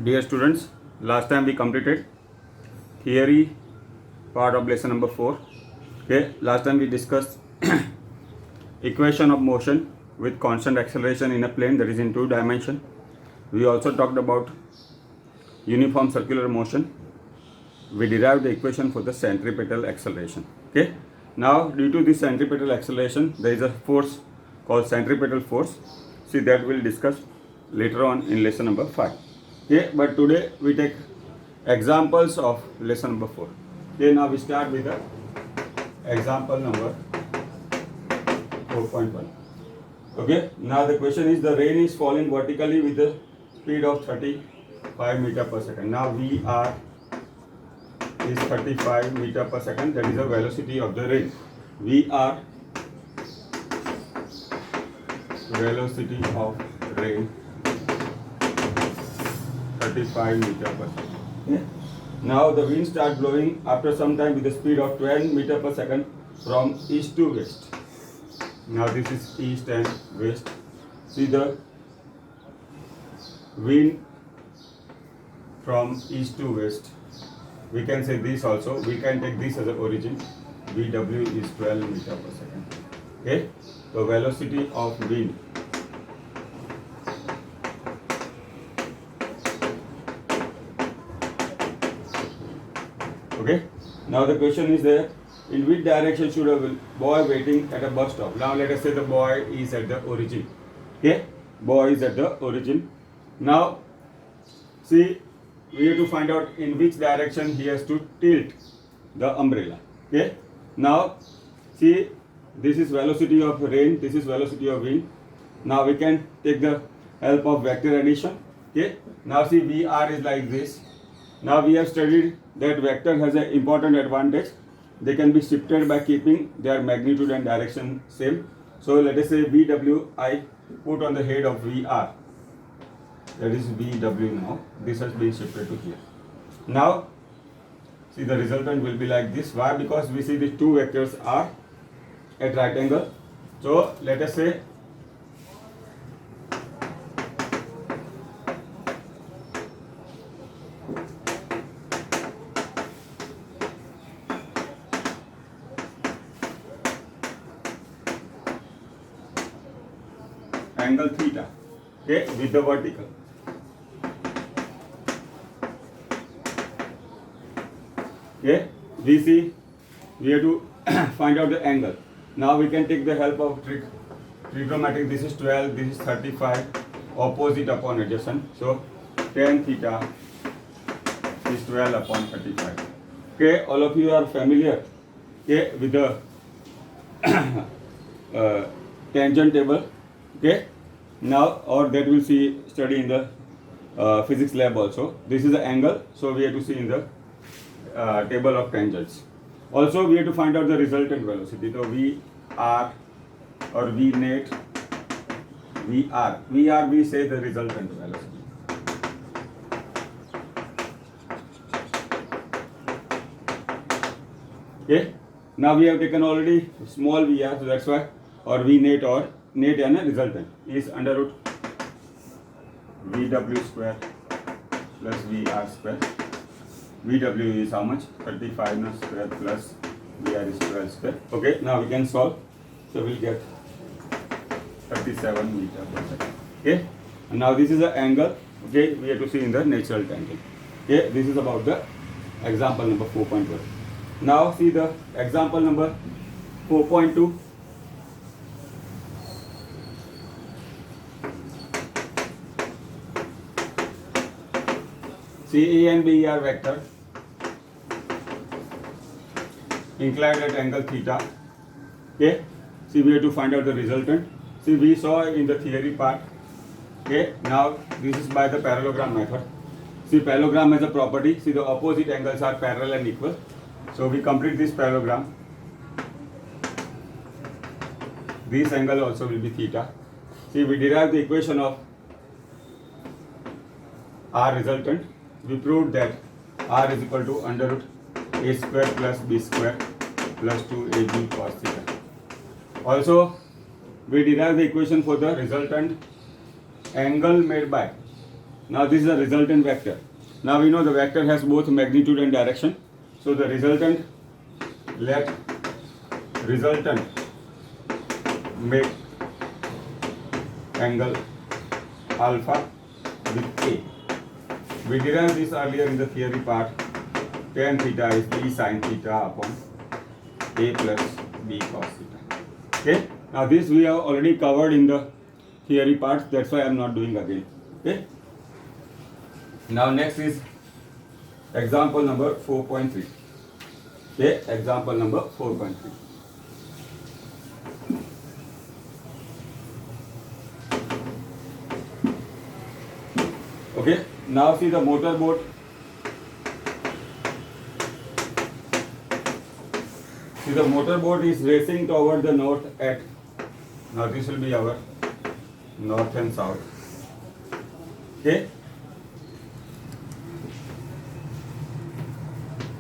Dear students, last time we completed theory part of lesson number 4. Okay, last time we discussed equation of motion with constant acceleration in a plane that is in 2 dimension. We also talked about uniform circular motion. We derived the equation for the centripetal acceleration. Okay, now due to this centripetal acceleration, there is a force called centripetal force. See, that we'll discuss later on in lesson number 5. Okay, but today we take examples of lesson number 4. Okay, now we start with the example number 4.1. Okay, now the question is, the rain is falling vertically with the speed of 35 meter per second. Now VR is 35 meter per second, that is the velocity of the rain. VR, velocity of rain, 35 meter per second. Okay. Now the wind starts blowing after some time with the speed of 12 meter per second from east to west. Now this is east and west. See the wind from east to west. We can say this also. We can take this as an origin. VW is 12 meter per second. Okay. The velocity of wind. Okay. Now the question is there, in which direction should a boy waiting at a bus stop? Now let us say the boy is at the origin. Okay. Boy is at the origin. Now see, we have to find out in which direction he has to tilt the umbrella. Okay. Now see, this is velocity of rain, this is velocity of wind. Now we can take the help of vector addition. Okay. Now see, VR is like this. Now we have studied that vector has an important advantage. They can be shifted by keeping their magnitude and direction same. So let us say VW I put on the head of VR. That is VW now. This has been shifted to here. Now see, the resultant will be like this. Why? Because we see the two vectors are at right angle. So let us say angle theta, okay, with the vertical. Okay, we see, we have to find out the angle. Now we can take the help of trigonometric. This is 12, this is 35, opposite upon adjacent. So tan theta is 12 upon 35. Okay, all of you are familiar, okay, with the tangent table. Okay, now or that we'll see study in the physics lab also. This is the angle, so we have to see in the table of tangents. Also we have to find out the resultant velocity. So VR or V net, VR we say the resultant velocity. Okay, now we have taken already small VR, so that's why, or V net or net and a resultant is under root VW square plus VR square. VW is how much? 35 square plus VR is 12 square. Okay, now we can solve. So we'll get 37 meter per second. Okay, and now this is the angle. Okay, we have to see in the natural tangent. Okay, this is about the example number 4.1. Now see the example number 4.2. See, A and B are vector inclined at angle theta. Okay, see, we have to find out the resultant. See, we saw in the theory part. Okay, now this is by the parallelogram method. See, parallelogram has a property. See, the opposite angles are parallel and equal. So we complete this parallelogram. This angle also will be theta. See, we derive the equation of R resultant. We proved that R is equal to under root A square plus B square plus 2AB cos theta. Also, we derive the equation for the resultant angle made by Now this is a resultant vector. Now we know the vector has both magnitude and direction. So the resultant, let resultant make angle alpha with A. We derived this earlier in the theory part. Tan theta is B sin theta upon A plus B cos theta. Okay. Now this we have already covered in the theory part. That's why I am not doing again. Okay. Now next is example number 4.3. Okay. Example number 4.3. Okay. Now see the motorboat. See the motorboat is racing toward the north at, now this will be our north and south. Okay.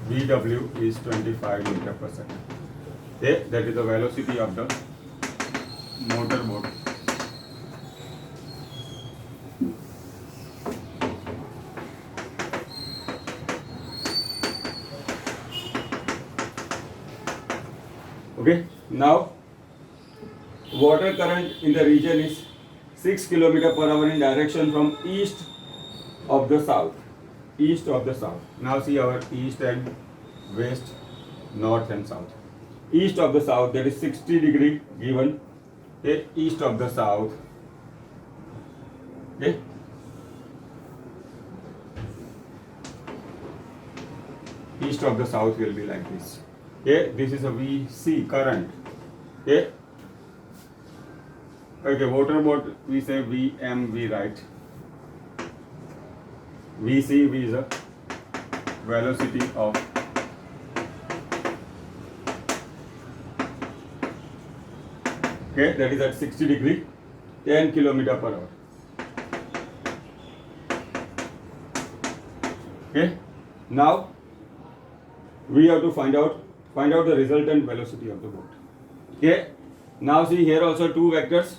VW is 25 meter per second. Okay. That is the velocity of the motorboat. Okay, now water current in the region is 6 km per hour in direction from east of the south. East of the south. Now see our east and west, north and south. East of the south, that is 60 degree given. Okay, east of the south. Okay. East of the south will be like this. Okay, this is a VC current. Okay. Okay, motorboat we say VM, we write. VC, V is a velocity of okay, that is at 60 degree, 10 km per hour. Okay, now we have to find out the resultant velocity of the boat. Okay, now see here also two vectors.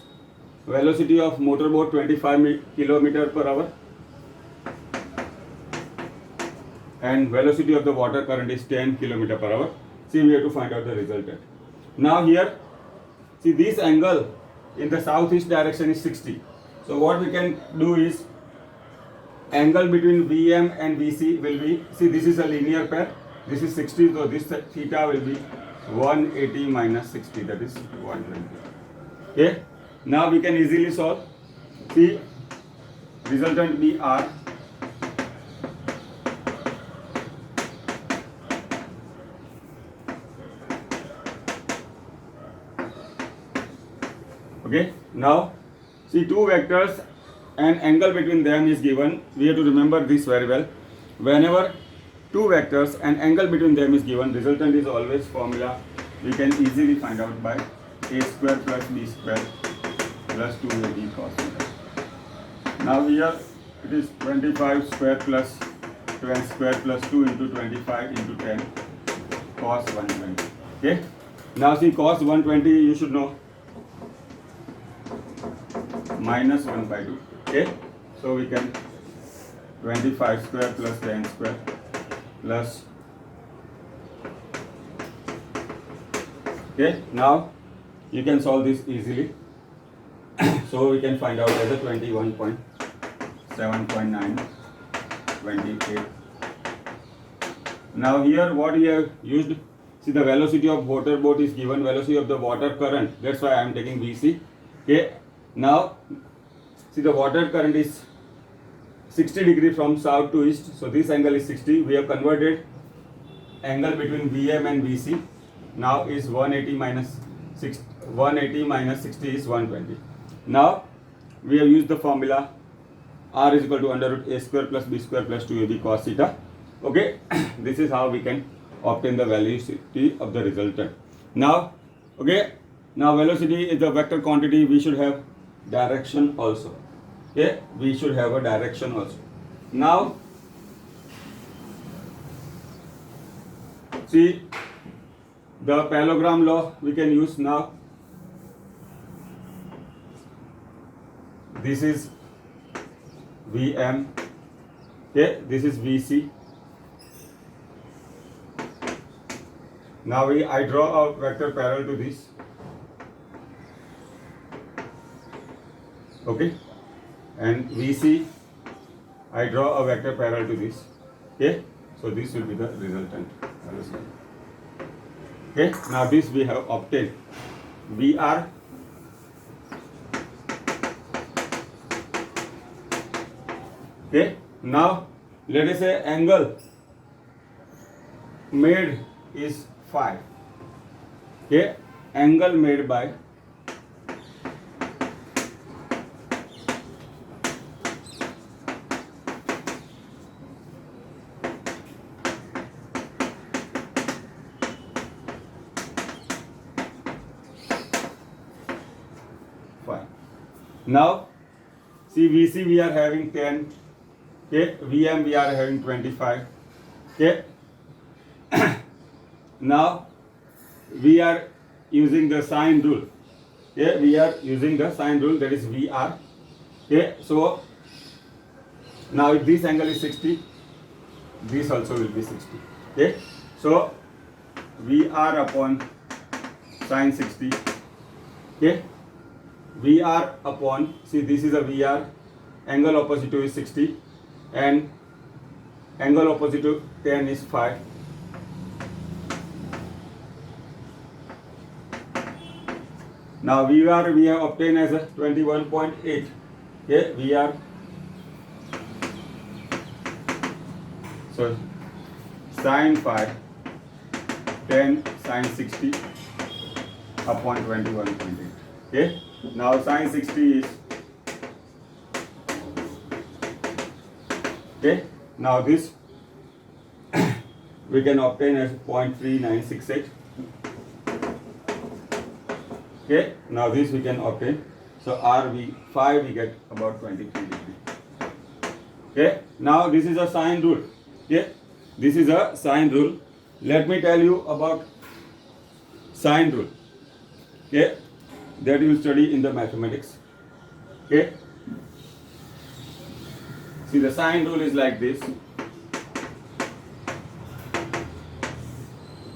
Velocity of motorboat 25 km per hour and velocity of the water current is 10 km per hour. See, we have to find out the resultant. Now here, see this angle in the southeast direction is 60. So what we can do is angle between VM and VC will be, see this is a linear pair. This is 60, so this theta will be 180 minus 60, that is 120. Okay, now we can easily solve. See, resultant be R. Okay, now see two vectors and angle between them is given. We have to remember this very well. Whenever two vectors and angle between them is given, resultant is always formula we can easily find out by a square plus b square plus 2ab cos theta. Now here it is 25 square plus 12 square plus 2 into 25 into 10 cos 120. Okay, now see cos 120 you should know minus 1 by 2. Okay, so we can 25 square plus 10 square plus. Okay, now you can solve this easily. So we can find out as a 21.7.928. Now here what we have used, see the velocity of water boat is given, velocity of the water current, that's why I am taking VC. Okay, now see the water current is 60 degree from south to east, so this angle is 60. We have converted angle between VM and VC. Now is 180 minus 60 is 120. Now we have used the formula R is equal to under root a square plus b square plus 2ab cos theta. Okay, this is how we can obtain the velocity of the resultant. Now, okay, now velocity is the vector quantity. We should have direction also. Okay, we should have a direction also. Now see the parallelogram law we can use now. This is VM Okay, this is VC. Now I draw a vector parallel to this. Okay, and VC, I draw a vector parallel to this. Okay, so this will be the resultant velocity. Okay, now this we have obtained. VR okay, now let us say angle made is phi. Okay, angle made by phi. Now see VC we are having 10. Okay, VM we are having 25. Okay, now we are using the sine rule. Okay, we are using the sine rule, that is VR. Okay, so now if this angle is 60, this also will be 60. Okay, so VR upon sine 60. Okay, VR upon, see this is a VR, angle opposite to is 60 and angle opposite to 10 is phi. Now VR we have obtained as a 21.8. Okay, VR. So sine phi 10 sine 60 upon 21.8. Okay. Now sine 60 is okay. Now this we can obtain as 0.3968. Okay, now this we can obtain. So phi we get about 23 degree. Okay, now this is a sine rule. Okay, this is a sine rule. Let me tell you about sine rule. Okay, that you will study in the mathematics. Okay, see the sine rule is like this.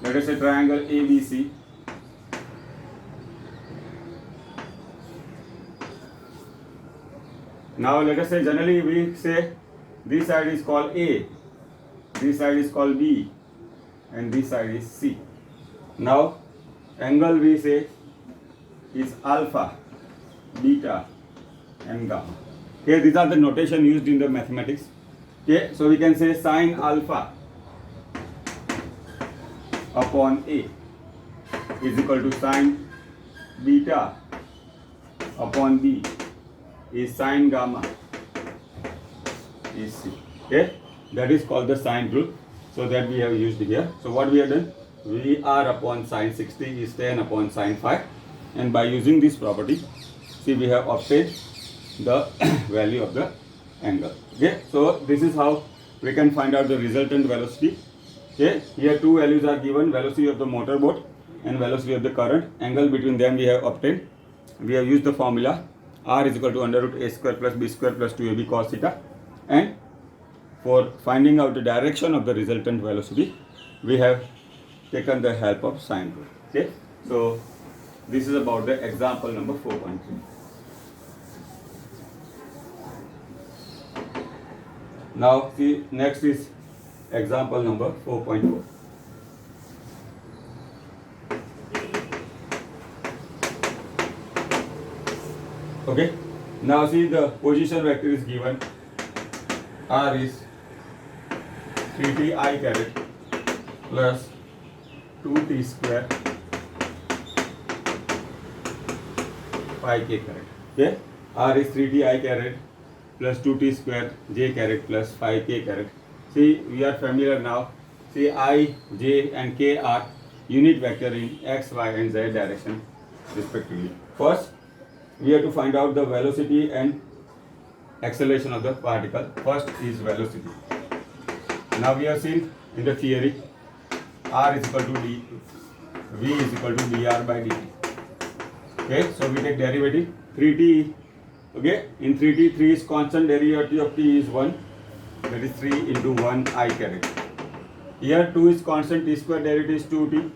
Let us say triangle ABC. Now let us say generally we say this side is called A, this side is called B and this side is C. Now angle we say is alpha, beta and gamma. Okay, these are the notation used in the mathematics. Okay, so we can say sine alpha upon A is equal to sine beta upon B is sine gamma is C. Okay, that is called the sine rule. So that we have used here. So what we have done, VR upon sine 60 is 10 upon sine phi, and by using this property, see we have obtained the value of the angle. Okay, so this is how we can find out the resultant velocity. Okay, here two values are given, velocity of the motor boat and velocity of the current. Angle between them we have obtained. We have used the formula R is equal to under root A square plus B square plus 2AB cos theta, and for finding out the direction of the resultant velocity we have taken the help of sine rule. Okay, so this is about the example number 4.3. Now see, next is example number 4.4. Okay, now see the position vector is given. R is 3t I caret plus 2t square phi k caret. Okay, R is 3t I caret plus 2t square j caret plus phi k caret. See, we are familiar now. See, I, j and k are unit vector in x, y and z direction respectively. First, we have to find out the velocity and acceleration of the particle. First is velocity. Now we have seen in the theory R is equal to d, V is equal to dr by dt. Okay, so we take derivative 3t. Okay, in 3t, 3 is constant, derivative of t is 1. that is 3 into 1 I caret. Here 2 is constant, t square derivative is 2t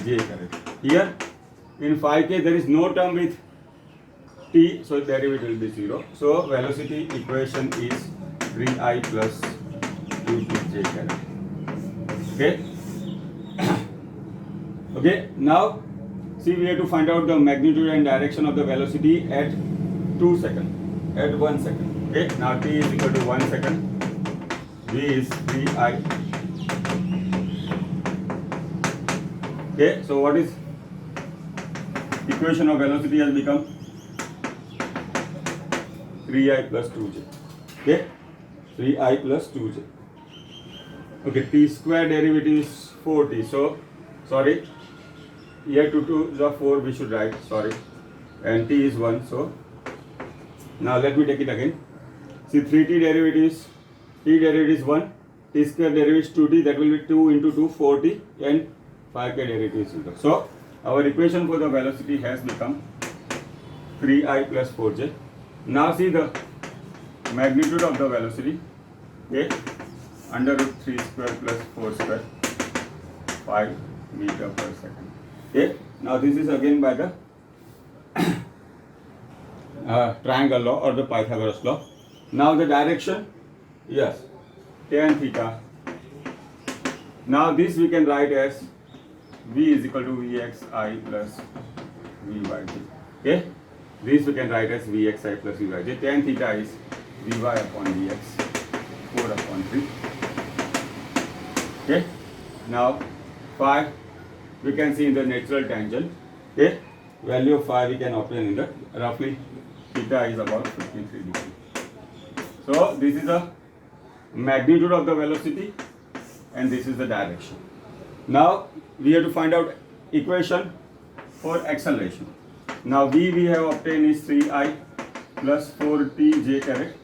j caret. Here in 5k there is no term with t, so derivative will be 0. So velocity equation is 3I plus 2t j caret. Okay. Okay, now see, we have to find out the magnitude and direction of the velocity at 2 seconds, at 1 second. Okay, now t is equal to 1 second, v is 3I. Okay, so what is equation of velocity has become 3I plus 2j. Okay, 3I plus 2j. Okay, t square derivative is 4t. So, sorry, here 2 is 4 we should write, sorry, and t is 1. So, now let me take it again. See, 3t derivative is, t derivative is 1, t square derivative is 2t, that will be 2 into 2, 4t, and 5k derivative is 0. So, our equation for the velocity has become 3I plus 4j. Now see the magnitude of the velocity, okay, under root 3 square plus 4 square, 5 meter per second. Okay, now this is again by the triangle law or the Pythagoras law. Now the direction, yes, tan theta. Now this we can write as v is equal to vxi plus vyj. Okay, this we can write as vxi plus vyj. Tan theta is vy upon vx, 4 upon 3. Okay, now phi we can see in the natural tangent. Okay, value of phi we can obtain in the roughly theta is about 53 degrees. So this is the magnitude of the velocity and this is the direction. Now we have to find out equation for acceleration. Now v we have obtained is 3I plus 4t j caret.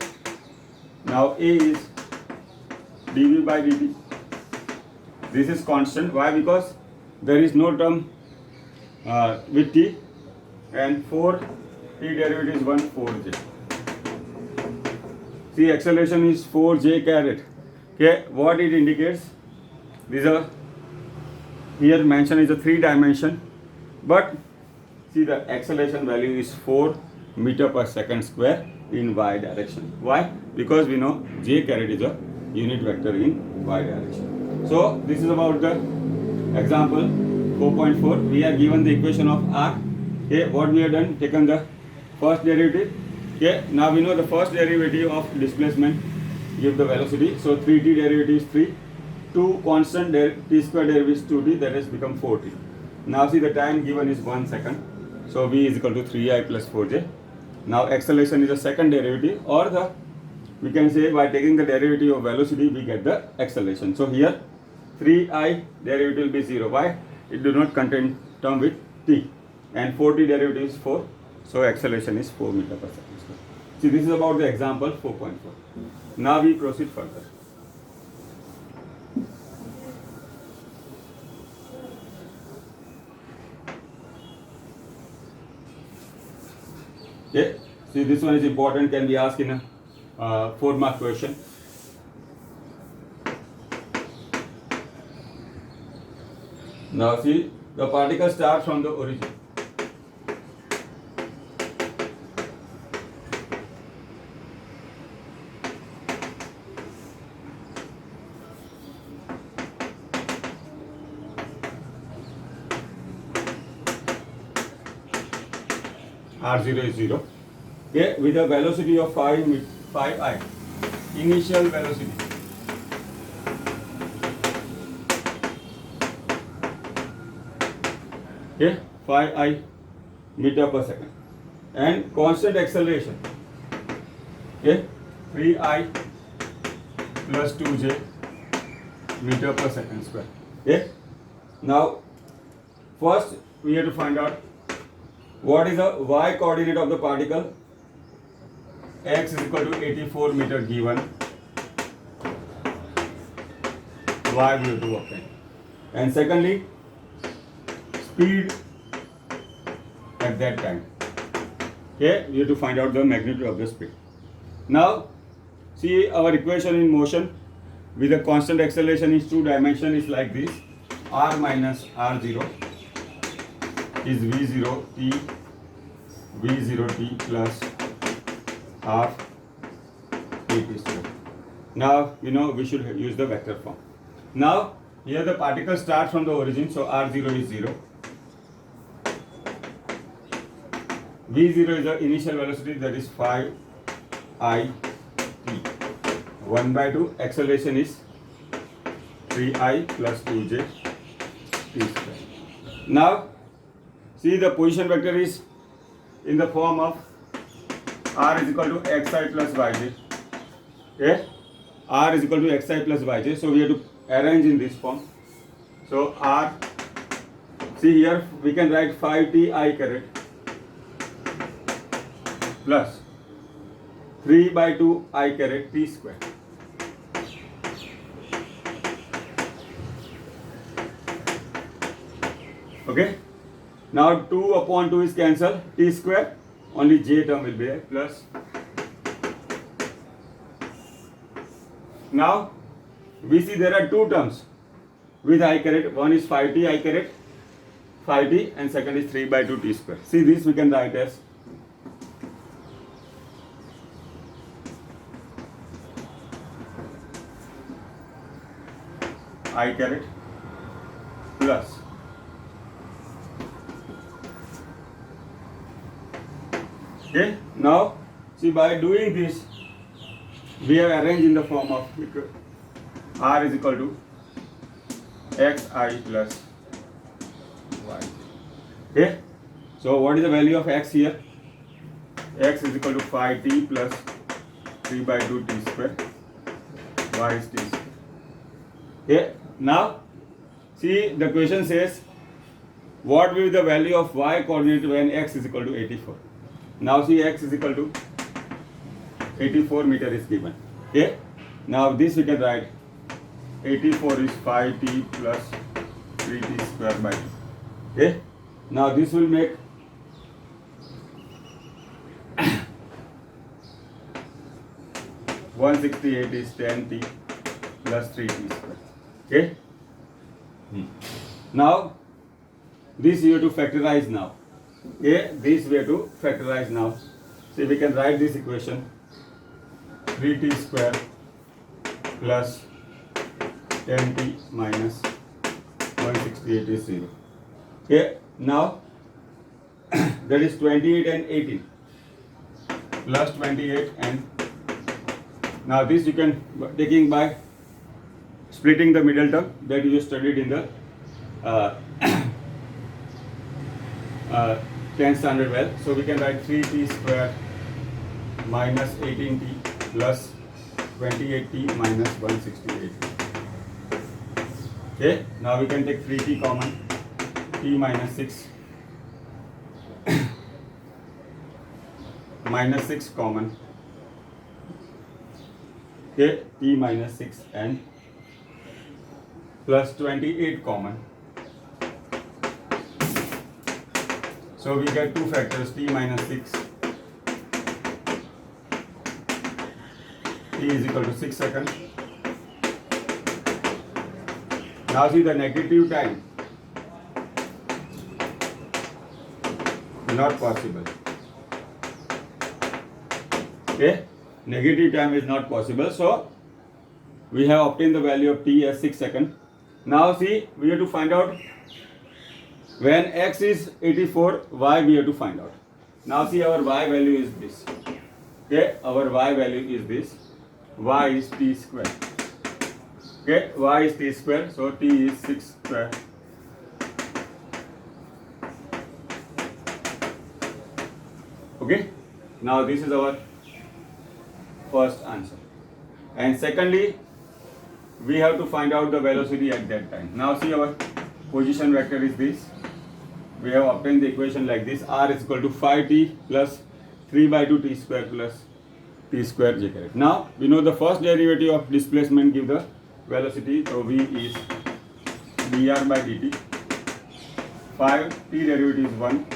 Now a is dv by dt. This is constant. Why? Because there is no term with t, and 4 t derivative is 1 4j. See, acceleration is 4j caret. Okay, what it indicates? These are here mentioned is a 3 dimension, but see the acceleration value is 4 meter per second square in y direction. Why? Because we know j caret is a unit vector in y direction. So this is about the example 4.4. We are given the equation of r. Okay, what we have done, taken the first derivative. Okay, now we know the first derivative of displacement give the velocity. So 3t derivative is 3. 2 constant t square derivative is 2t, that has become 4t. Now see the time given is 1 second. So v is equal to 3I plus 4j. Now acceleration is the second derivative, or the we can say by taking the derivative of velocity we get the acceleration. So here 3I derivative will be 0. Why? It do not contain term with t, and 4t derivative is 4. So acceleration is 4 meter per second. See, this is about the example 4.4. Now we proceed further. Okay, see, this one is important, can be asked in a 4-mark question. Now see, the particle starts from the origin. R0 is 0. Okay, with a velocity of 5I. Initial velocity. Okay, 5I meter per second. And constant acceleration. Okay, 3I plus 2j meter per second square. Okay, now first we have to find out what is the y coordinate of the particle. X is equal to 84 meter given. Y we have to obtain. And secondly, speed at that time. Okay, we have to find out the magnitude of the speed. Now, see our equation in motion with a constant acceleration in two dimension is like this. R minus R0 is V0 t plus half at square. Now you know we should use the vector form. Now here the particle starts from the origin, so R0 is 0. V0 is the initial velocity, that is 5 I t. 1 by 2 acceleration is 3I plus 2j t square. Now see the position vector is in the form of R is equal to xi plus yj. Okay? R is equal to xi plus yj. So we have to arrange in this form. So R, see here we can write 5t I caret plus 3 by 2 I caret t square. Okay? Now 2 upon 2 is cancelled, t square, only j term will be there, plus. Now we see there are two terms with I caret. One is 5t I caret, 5t, and second is 3 by 2 t square. See this we can write as I caret plus okay. Now see by doing this we have arranged in the form of R is equal to xi plus y. Okay. So what is the value of x here? X is equal to 5t plus 3 by 2 t square. Y is t square. Okay. Now see the question says what will be the value of y coordinate when x is equal to 84. Now see x is equal to 84 meter is given. Okay. Now this we can write 84 is 5t plus 3t square by 2. Okay. Now this will make 168 is 10t plus 3t square. Okay. Now this you have to factorize now. Okay. This we have to factorize now. See we can write this equation 3t square plus 10t minus 168 is 0. Okay. Now that is 28 and 18 plus 28 and now this you can taking by splitting the middle term that you studied in the 10th standard well. So we can write 3t square minus 18t plus 28t minus 168. Okay. Now we can take 3t common, t minus 6 minus 6 common. Okay, t minus 6 and plus 28 common. So we get two factors, t minus 6, t is equal to 6 seconds. Now see the negative time, not possible. Okay, negative time is not possible. So we have obtained the value of t as 6 seconds. Now see we have to find out when x is 84, y we have to find out. Now see our y value is this. Okay, our y value is this. Y is t square. Okay, y is t square, so t is 6 square. Okay, now this is our first answer. And secondly, we have to find out the velocity at that time. Now see our position vector is this. We have obtained the equation like this. R is equal to 5t plus 3 by 2 t square plus t square j caret. Now we know the first derivative of displacement give the velocity. So v is dr by dt. 5 t derivative is 1.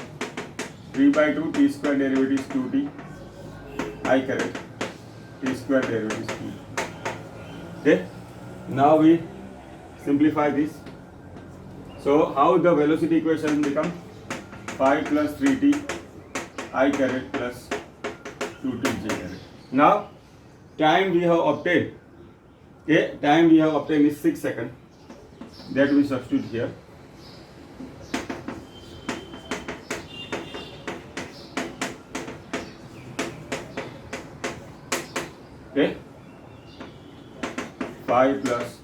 3 by 2 t square derivative is 2t I caret t square derivative is t. Okay. Now we simplify this. So how the velocity equation become 5 plus 3t I caret plus 2t j caret. Now time we have obtained. Okay, time we have obtained is 6 seconds. That we substitute here. Okay, 5 plus,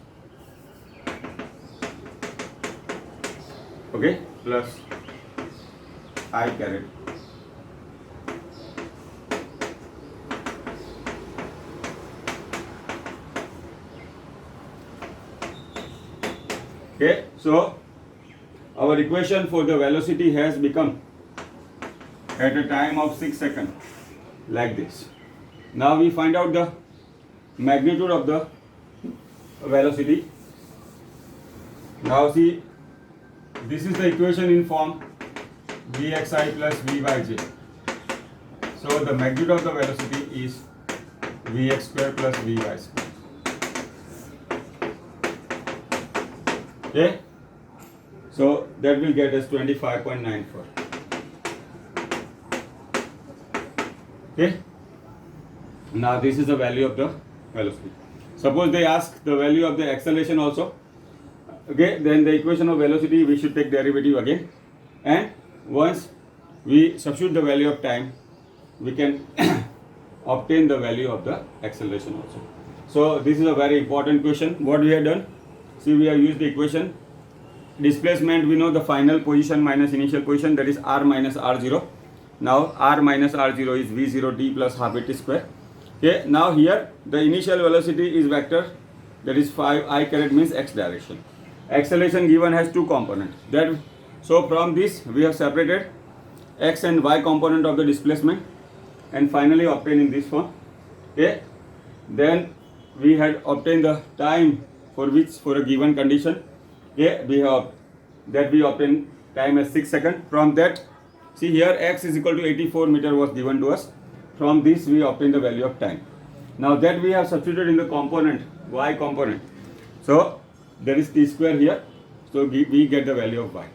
okay, plus I caret. Okay, so our equation for the velocity has become at a time of 6 seconds like this. Now we find out the magnitude of the velocity. Now see, this is the equation in form vxi plus vyj. So the magnitude of the velocity is vx square plus vy square. Okay, so that will get us 25.94. Okay, now this is the value of the velocity. Suppose they ask the value of the acceleration also. Okay, then the equation of velocity we should take derivative again, and once we substitute the value of time, we can obtain the value of the acceleration also. So this is a very important question. What we have done, see, we have used the equation. Displacement, we know the final position minus initial position, that is r minus r0. Now r minus r0 is v0 t plus half a t square. Okay, now here the initial velocity is vector, that is 5 I caret means x direction. Acceleration given has two components. That, so from this we have separated x and y component of the displacement and finally obtained in this form. Okay, then we had obtained the time for which, for a given condition. Okay, we have that we obtained time as 6 seconds. From that, see here x is equal to 84 meter was given to us. From this we obtain the value of time. Now that we have substituted in the component, y component. So there is t square here. So we get the value of y.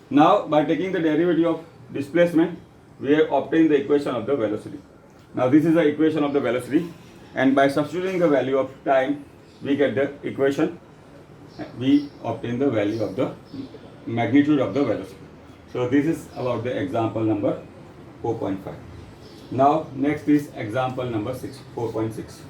Now by taking the derivative of displacement, we have obtained the equation of the velocity. Now this is the equation of the velocity, and by substituting the value of time, we get the equation. We obtain the value of the magnitude of the velocity. So this is about the example number 4.5. Now next is example number 4.6.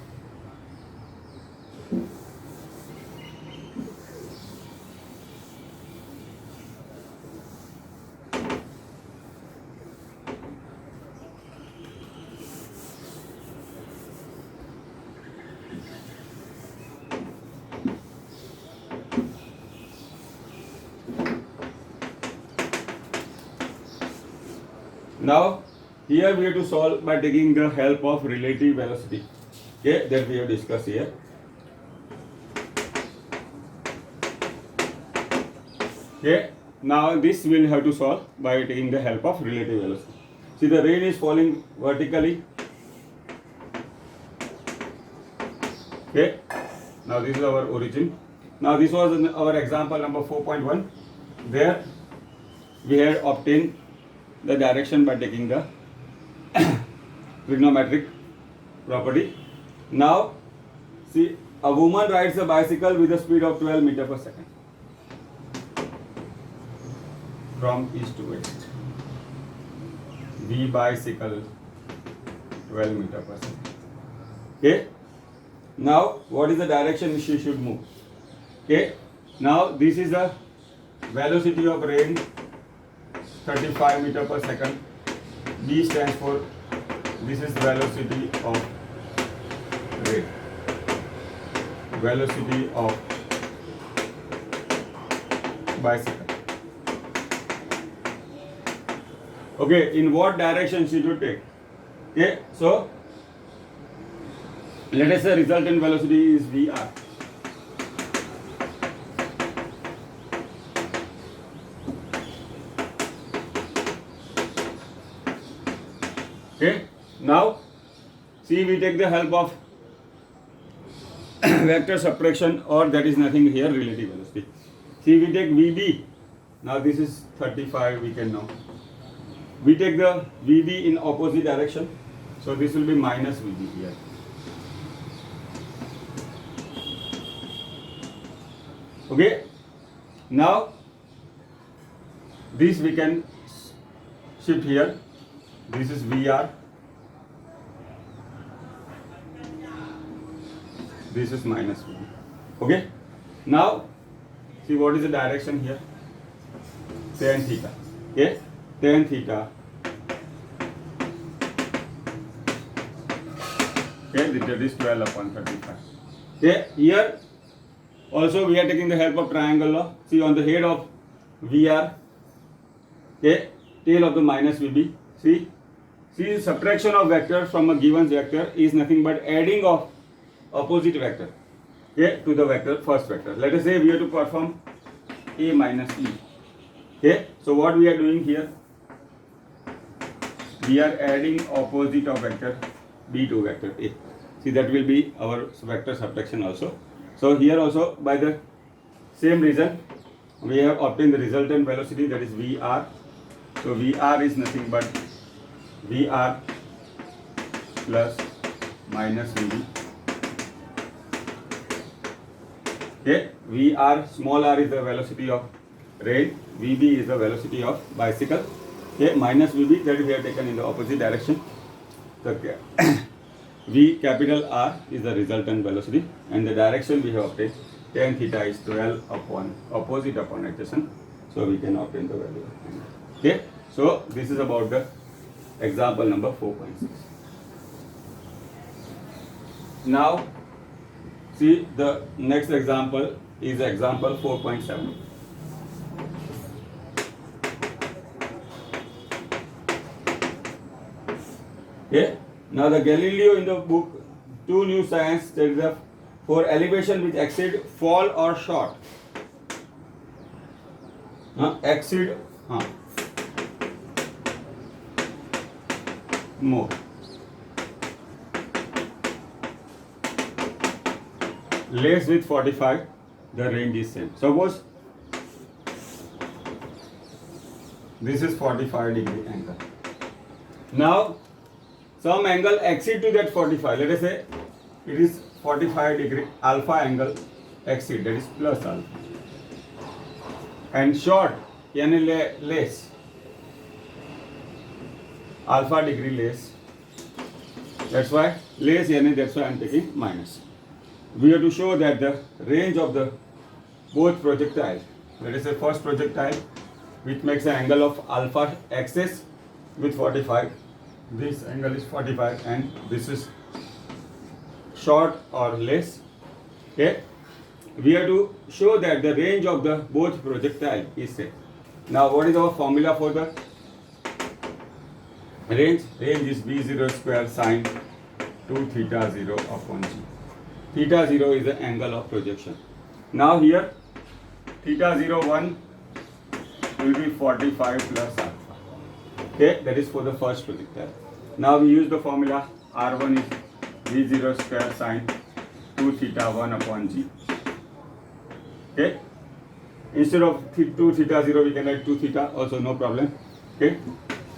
Now here we have to solve by taking the help of relative velocity. Okay, that we have discussed here. Okay, now this we will have to solve by taking the help of relative velocity. See, the rain is falling vertically. Okay, now this is our origin. Now this was our example number 4.1. There we had obtained the direction by taking the trigonometric property. Now see, a woman rides a bicycle with a speed of 12 meter per second from east to west. The bicycle 12 meter per second. Okay, now what is the direction she should move? Okay, now this is the velocity of rain, 35 meter per second. B stands for, this is velocity of rain, velocity of bicycle. Okay, in what direction she should take? Okay, so let us say resultant velocity is VR. Okay, now see, we take the help of vector subtraction, or that is nothing here, relative velocity. See, we take VB. Now this is 35, we can know. We take the VB in opposite direction. So this will be minus VB here. Okay. Now this we can shift here. This is VR. This is minus VB. Okay. Now see what is the direction here? Tan theta. Okay. Tan theta. Okay. That is 12 upon 35. Okay. Here also we are taking the help of triangle law. See, on the head of VR. Okay. Tail of the minus VB. See, subtraction of vector from a given vector is nothing but adding of opposite vector, okay, to the vector, first vector. Let us say we have to perform A minus E. Okay, so what we are doing here? We are adding opposite of vector B to vector A. See, that will be our vector subtraction also. So here also, by the same reason, we have obtained the resultant velocity, that is VR. So VR is nothing but VR plus minus VB. Okay, VR, small r is the velocity of rail, VB is the velocity of bicycle. Okay, minus VB, that we have taken in the opposite direction. So V capital R is the resultant velocity, and the direction we have obtained, tan theta is 12 upon opposite upon adjacent. So we can obtain the value. Okay, so this is about the example number 4.6. Now see, the next example is example 4.7. Okay. Now the Galileo in the book Two New Science tells that for elevation which exceed fall or short, exceed more. Less with 45, the range is same. Suppose this is 45 degree angle. Now some angle exceed to that 45. Let us say it is 45 degree alpha angle exceed, that is plus alpha. And short, yani less, alpha degree less. That's why less, yani that's why I am taking minus. We have to show that the range of the both projectile, let us say first projectile, which makes an angle of alpha axis with 45. This angle is 45 and this is short or less. Okay, we have to show that the range of the both projectile is same. Now what is our formula for the range? Range is V0 square sine 2 theta 0 upon G. Theta 0 is the angle of projection. Now here theta 0 1 will be 45 plus alpha. Okay, that is for the first projectile. Now we use the formula R1 is V0 square sine 2 theta 1 upon G. Okay, instead of 2 theta 0 we can write 2 theta, also no problem. Okay,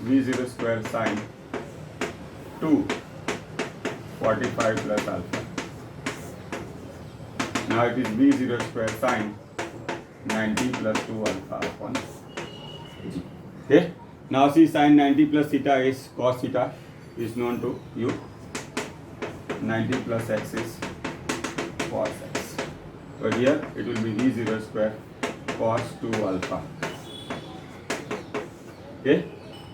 V0 square sine 2 45 plus alpha. Now it is V0 square sine 90 plus 2 alpha upon G. Okay. Now see, sine 90 plus theta is cos theta is known to you. 90 plus x is cos x. So here it will be V0 square cos 2 alpha. Okay.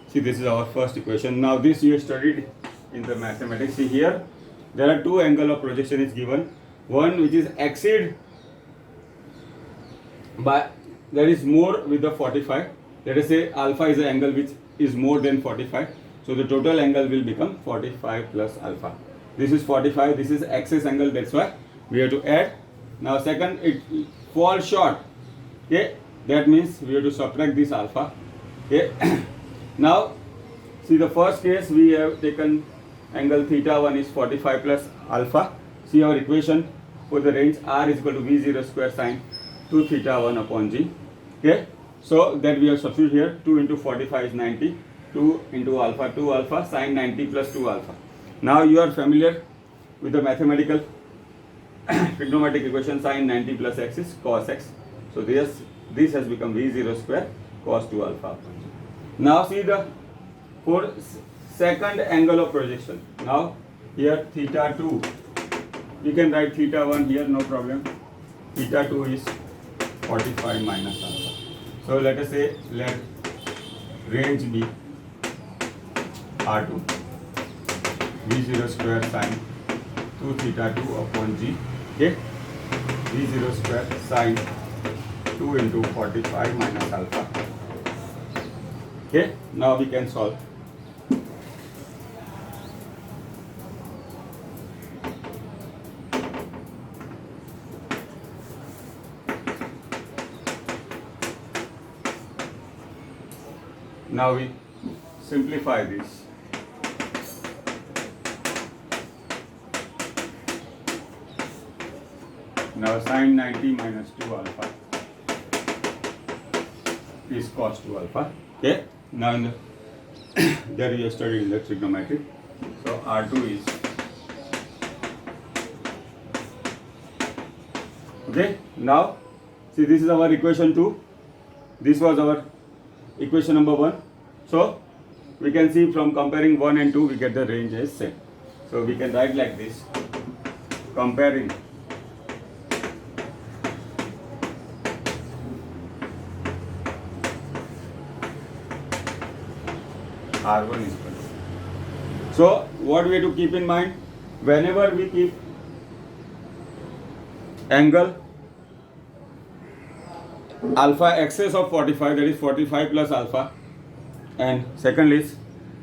See, this is our first equation. Now this you studied in the mathematics. See here, there are two angle of projection is given. One which is exceed by, that is more with the 45. Let us say alpha is the angle which is more than 45. So the total angle will become 45 plus alpha. This is 45, this is axis angle, that's why we have to add. Now second, it falls short. Okay, that means we have to subtract this alpha. Okay. Now see, the first case we have taken angle theta 1 is 45 plus alpha. See our equation, for the range r is equal to v0 square sine 2 theta 1 upon g. Okay, so that we have substitute here. 2 into 45 is 90. 2 into alpha, 2 alpha, sine 90 plus 2 alpha. Now you are familiar with the mathematical trigonometric equation. Sine 90 plus x is cos x. So this has become v0 square cos 2 alpha upon g. Now see the for second angle of projection. Now here theta 2, you can write theta 1 here, no problem. Theta 2 is 45 minus alpha. So let us say let range be R2, v0 square sine 2 theta 2 upon g. Okay, v0 square sine 2 into 45 minus alpha. Okay, now we can solve. Now we simplify this. Now sine 90 minus 2 alpha is cos 2 alpha. Okay. Now in the there we have studied in the trigonometry. So R2 is okay. Now see, this is our equation 2. This was our equation number 1. So we can see from comparing 1 and 2 we get the range as same. So we can write like this, comparing R1 is equal to. So what we have to keep in mind, whenever we keep angle alpha excess of 45, that is 45 plus alpha, and second is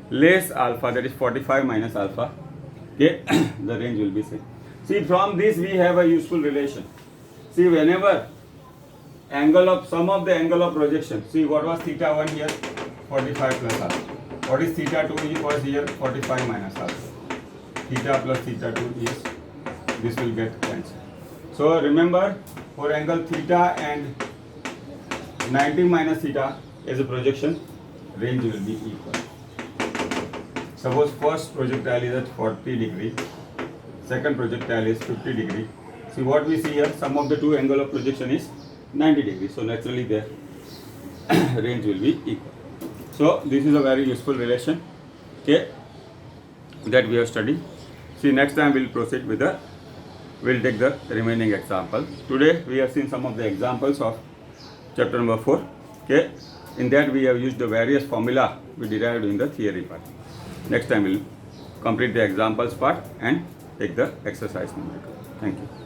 less alpha, that is 45 minus alpha, okay, the range will be same. See, from this we have a useful relation. See, whenever angle of sum of the angle of projection, see what was theta 1 here, 45 plus alpha. What is theta 2 was here, 45 minus alpha. Theta plus theta 2 is, this will get cancelled. So remember, for angle theta and 90 minus theta as a projection, range will be equal. Suppose first projectile is at 40 degree, second projectile is 50 degree. See what we see here, sum of the two angle of projection is 90 degree. So naturally their range will be equal. So this is a very useful relation, okay, that we have studied. See, next time we'll proceed with we'll take the remaining example. Today we have seen some of the examples of chapter number 4. Okay, in that we have used the various formula we derived in the theory part. Next time we'll complete the examples part and take the exercise number 2. Thank you.